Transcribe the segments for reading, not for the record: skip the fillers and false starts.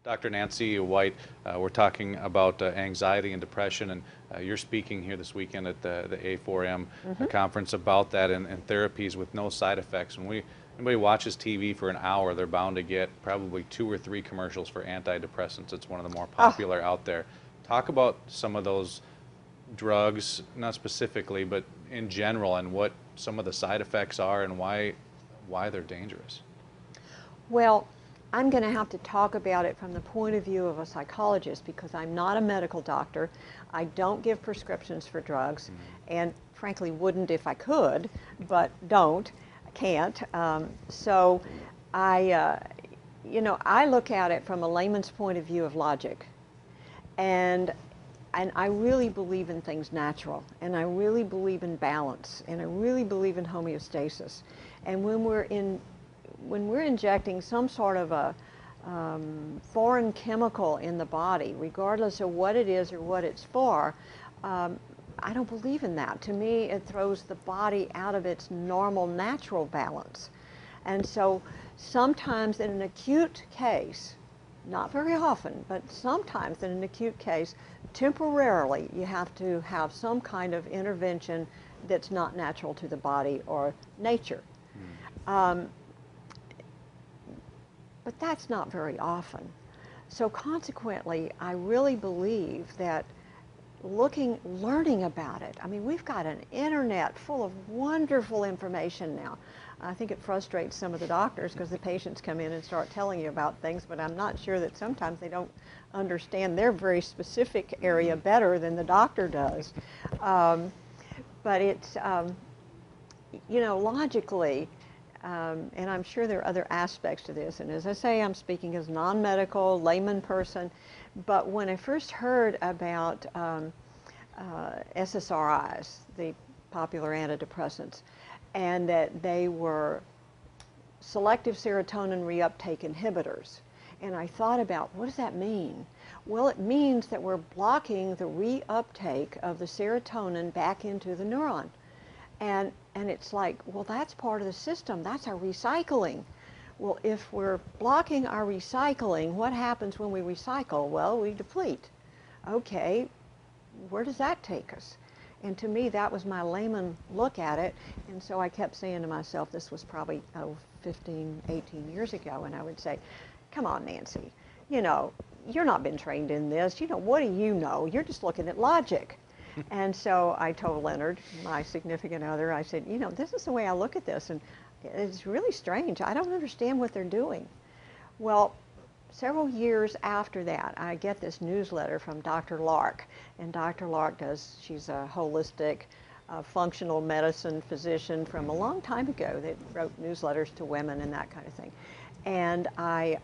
Dr. Nancy White, we're talking about anxiety and depression, and you're speaking here this weekend at the A4M conference about that and therapies with no side effects. When anybody watches TV for an hour, they're bound to get probably 2 or 3 commercials for antidepressants. It's one of the more popular out there. Talk about some of those drugs, not specifically, but in general, and what some of the side effects are and why they're dangerous. Well, I'm going to have to talk about it from the point of view of a psychologist because I'm not a medical doctor. I don't give prescriptions for drugs, and frankly wouldn't if I could, but don't, I can't. So I look at it from a layman's point of view of logic, and I really believe in things natural, and I really believe in balance, and I really believe in homeostasis. And when we're injecting some sort of a foreign chemical in the body, regardless of what it is or what it's for, I don't believe in that. To me, it throws the body out of its normal, natural balance. And so sometimes in an acute case, not very often, but sometimes in an acute case, temporarily you have to have some kind of intervention that's not natural to the body or nature. But that's not very often. So consequently, I really believe that learning about it, I mean, we've got an internet full of wonderful information now. I think it frustrates some of the doctors because the patients come in and start telling you about things, but I'm not sure that sometimes they don't understand their very specific area better than the doctor does. But it's, logically, and I'm sure there are other aspects to this, and as I say, I'm speaking as a non-medical, layman person, but when I first heard about SSRIs, the popular antidepressants, and that they were selective serotonin reuptake inhibitors, and I thought about, what does that mean? Well, it means that we're blocking the reuptake of the serotonin back into the neuron. And it's like, well, that's part of the system. That's our recycling. Well, if we're blocking our recycling, what happens when we recycle? Well, we deplete. Okay, where does that take us? And to me, that was my layman look at it. And so I kept saying to myself, this was probably 15, 18 years ago, and I would say, come on, Nancy, you're not been trained in this. What do you know? You're just looking at logic. And so I told Leonard, my significant other, I said, this is the way I look at this, and it's really strange. I don't understand what they're doing. Well, several years after that, I get this newsletter from Dr. Lark, and Dr. Lark she's a holistic, functional medicine physician from a long time ago that wrote newsletters to women and that kind of thing. And I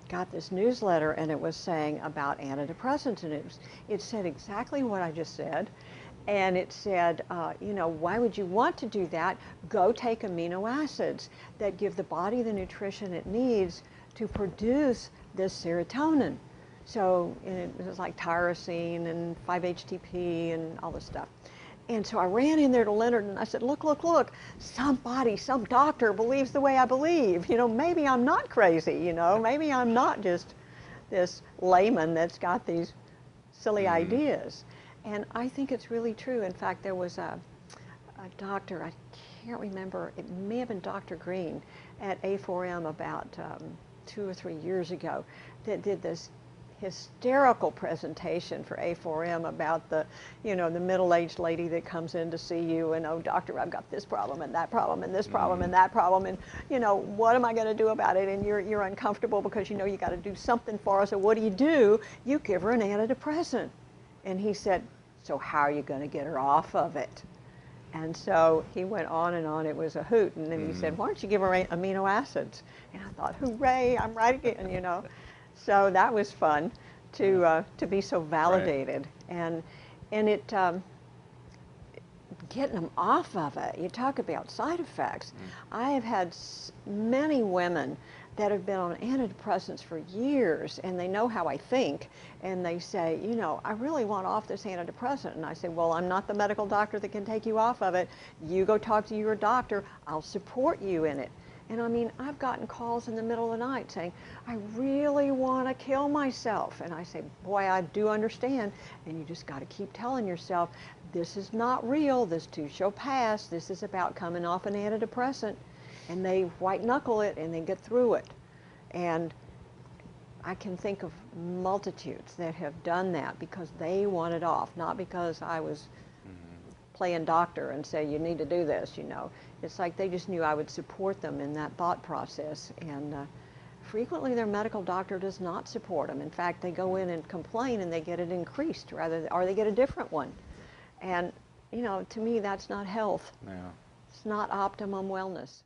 got this newsletter, and it was saying about antidepressants, and it said exactly what I just said. And it said, why would you want to do that? Go take amino acids that give the body the nutrition it needs to produce this serotonin. So it was like tyrosine and 5-HTP and all this stuff. And so I ran in there to Leonard and I said, look, somebody, some doctor believes the way I believe. Maybe I'm not crazy, maybe I'm not just this layman that's got these silly ideas. And I think it's really true. In fact, there was a doctor, I can't remember, it may have been Dr. Green at A4M about 2 or 3 years ago that did this hysterical presentation for A4M about the middle-aged lady that comes in to see you and, oh, doctor, I've got this problem and that problem and this problem and that problem, and what am I going to do about it? And you're uncomfortable because you got to do something for her. So what do? You give her an antidepressant. And he said, so how are you going to get her off of it? And so he went on and on. It was a hoot. And then he said, why don't you give her amino acids? And I thought, hooray, I'm right again, So that was fun to be so validated, right. and it getting them off of it. You talk about side effects. I have had many women that have been on antidepressants for years, and they know how I think, and they say, I really want off this antidepressant. And I say, well, I'm not the medical doctor that can take you off of it. You go talk to your doctor. I'll support you in it. And I mean, I've gotten calls in the middle of the night saying, I really want to kill myself. And I say, boy, I do understand. And you just got to keep telling yourself, this is not real. This too shall pass. This is about coming off an antidepressant. And they white knuckle it and they get through it. And I can think of multitudes that have done that because they want it off, not because I was playing doctor and say, you need to do this, you know. It's like they just knew I would support them in that thought process. And frequently their medical doctor does not support them. In fact, they go in and complain and they get it increased or they get a different one. And, you know, to me, that's not health. Yeah. It's not optimum wellness.